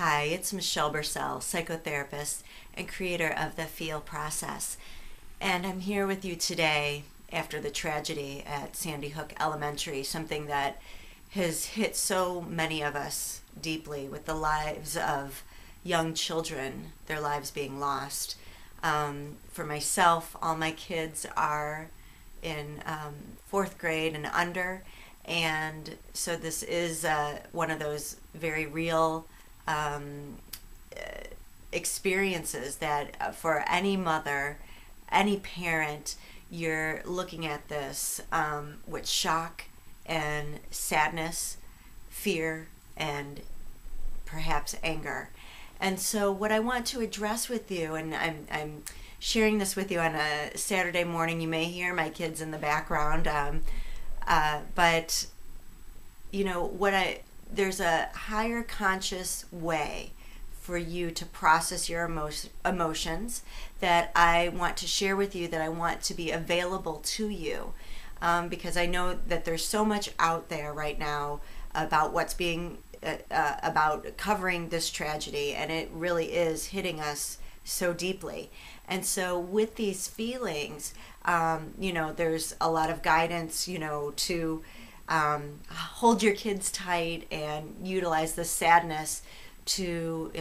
Hi, it's Michelle Bursell, psychotherapist and creator of the Feel Process. And I'm here with you today after the tragedy at Sandy Hook Elementary, something that has hit so many of us deeply with the lives of young children, their lives being lost. For myself, all my kids are in fourth grade and under, and so this is one of those very real um, experiences that for any mother, any parent, you're looking at this with shock and sadness, fear, and perhaps anger. And so, what I want to address with you, and I'm sharing this with you on a Saturday morning, you may hear my kids in the background, but you know what there's a higher conscious way for you to process your emotions that I want to share with you, that I want to be available to you, because I know that there's so much out there right now about what's being about covering this tragedy, and it really is hitting us so deeply. And so with these feelings, there's a lot of guidance, to hold your kids tight and utilize the sadness to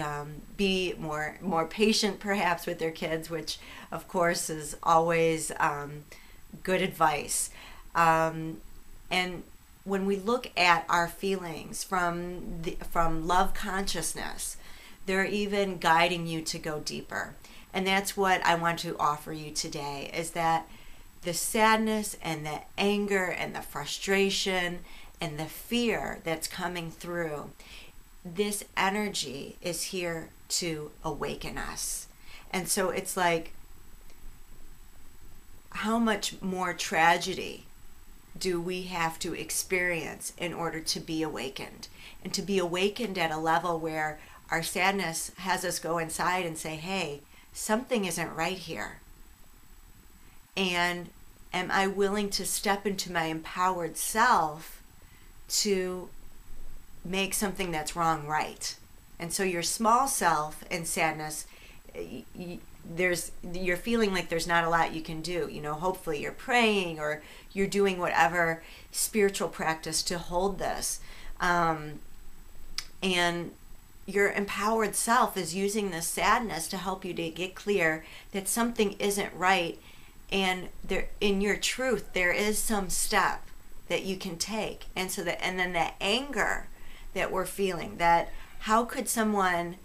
be more patient perhaps with their kids, which of course is always good advice. And when we look at our feelings from love consciousness, they're even guiding you to go deeper. And that's what I want to offer you today, is that the sadness and the anger and the frustration and the fear that's coming through, this energy is here to awaken us. And so it's like, how much more tragedy do we have to experience in order to be awakened? And to be awakened at a level where our sadness has us go inside and say, hey, something isn't right here. And am I willing to step into my empowered self to make something that's wrong right? And so your small self in sadness, you're feeling like there's not a lot you can do. Hopefully you're praying or you're doing whatever spiritual practice to hold this. And your empowered self is using this sadness to help you to get clear that something isn't right. And there, in your truth, there is some step that you can take. And then the anger that we're feeling, that how could someone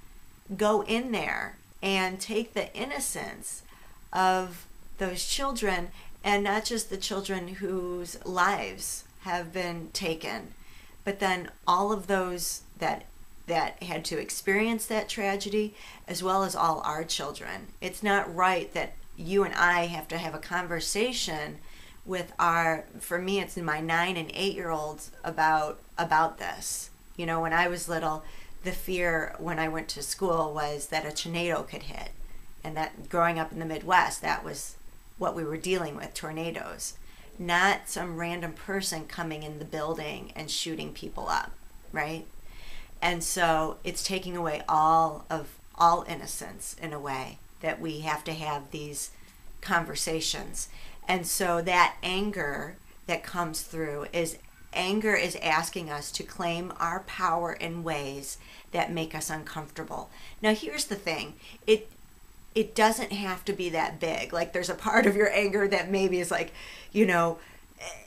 go in there and take the innocence of those children, and not just the children whose lives have been taken, but then all of those that had to experience that tragedy, as well as all our children. It's not right that you and I have to have a conversation with for me, it's my 9 and 8-year-olds about this. When I was little, the fear when I went to school was that a tornado could hit. And that growing up in the Midwest, that was what we were dealing with, tornadoes. Not some random person coming in the building and shooting people up, right? And so it's taking away all innocence in a way, that we have to have these conversations. And so that anger that comes through is asking us to claim our power in ways that make us uncomfortable. Now here's the thing, it doesn't have to be that big. Like, there's a part of your anger that maybe is like,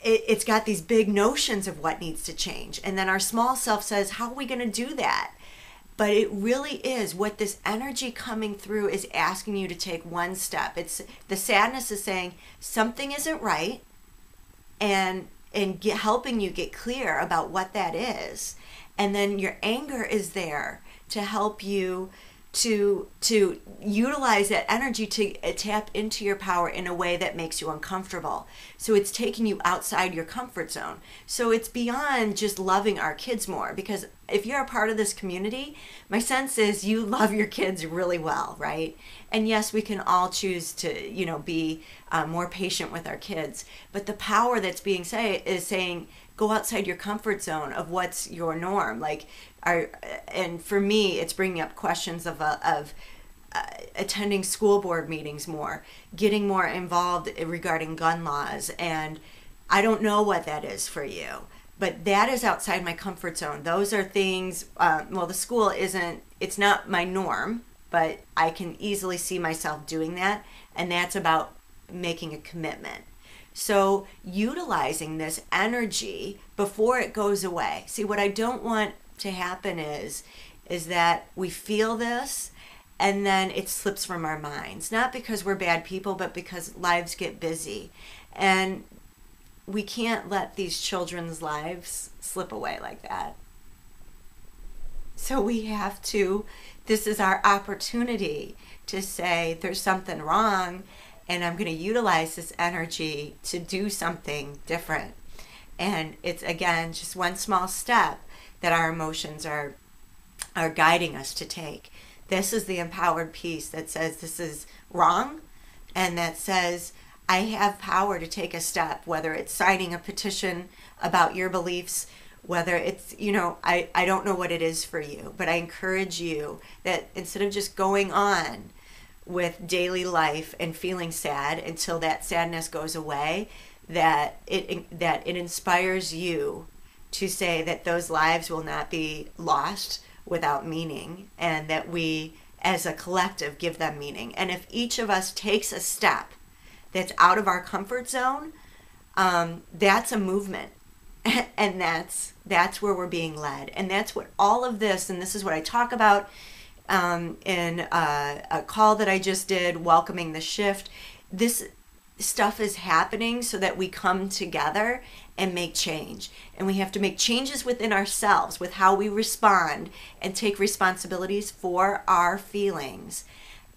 it's got these big notions of what needs to change. And then our small self says, how are we going to do that? But it really is what this energy coming through is asking you to take one step. It's the sadness is saying something isn't right, and helping you get clear about what that is. And then your anger is there to help you to utilize that energy to tap into your power in a way that makes you uncomfortable. So it's taking you outside your comfort zone. So it's beyond just loving our kids more, because if you're a part of this community, my sense is you love your kids really well, right? And yes, we can all choose to, be more patient with our kids. But the power that's being is saying, go outside your comfort zone of what's your norm. Like, and for me, it's bringing up questions of attending school board meetings more, getting more involved regarding gun laws. And I don't know what that is for you, but that is outside my comfort zone. Those are things, well, the school it's not my norm, but I can easily see myself doing that. And that's about making a commitment. So utilizing this energy before it goes away. See, what I don't want to happen is that we feel this and then it slips from our minds. Not because we're bad people, but because lives get busy. And we can't let these children's lives slip away like that. So we have to, this is our opportunity to say there's something wrong, and I'm going to utilize this energy to do something different. And it's, again, just one small step that our emotions are guiding us to take. This is the empowered piece that says this is wrong, and that says I have power to take a step, whether it's signing a petition about your beliefs, whether it's, I don't know what it is for you, but I encourage you that instead of just going on with daily life and feeling sad until that sadness goes away, that it inspires you to say that those lives will not be lost without meaning, and that we as a collective give them meaning. And if each of us takes a step that's out of our comfort zone, that's a movement. And that's where we're being led. And that's what all of this, and this is what I talk about in a call that I just did, Welcoming the Shift. This stuff is happening so that we come together and make change. And we have to make changes within ourselves with how we respond and take responsibilities for our feelings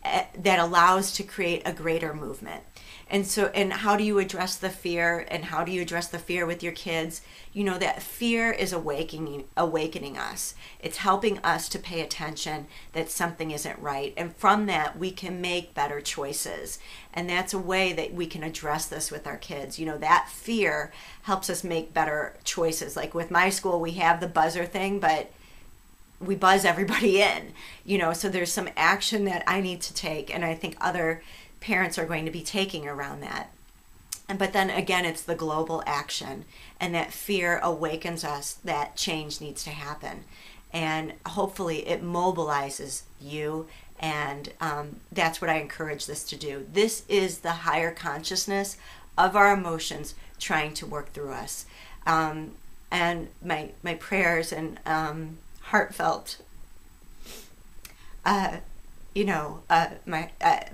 that allows to create a greater movement. And so, and how do you address the fear, and how do you address the fear with your kids? That fear is awakening us. It's helping us to pay attention that something isn't right. And from that, we can make better choices. And that's a way that we can address this with our kids. That fear helps us make better choices. Like with my school, we have the buzzer thing, but we buzz everybody in, so there's some action that I need to take. And I think other parents are going to be taking around that. But then again, it's the global action, and that fear awakens us that change needs to happen. And hopefully it mobilizes you, and that's what I encourage this to do. This is the higher consciousness of our emotions trying to work through us. And my prayers and heartfelt, my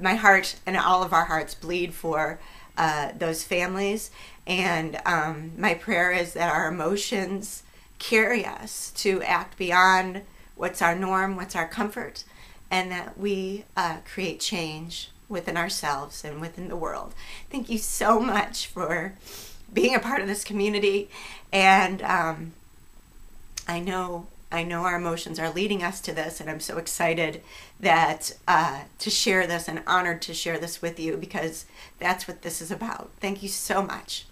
heart and all of our hearts bleed for those families, and my prayer is that our emotions carry us to act beyond what's our norm, what's our comfort, and that we create change within ourselves and within the world. Thank you so much for being a part of this community, and I know our emotions are leading us to this, and I'm so excited that to share this, and honored to share this with you, because that's what this is about. Thank you so much.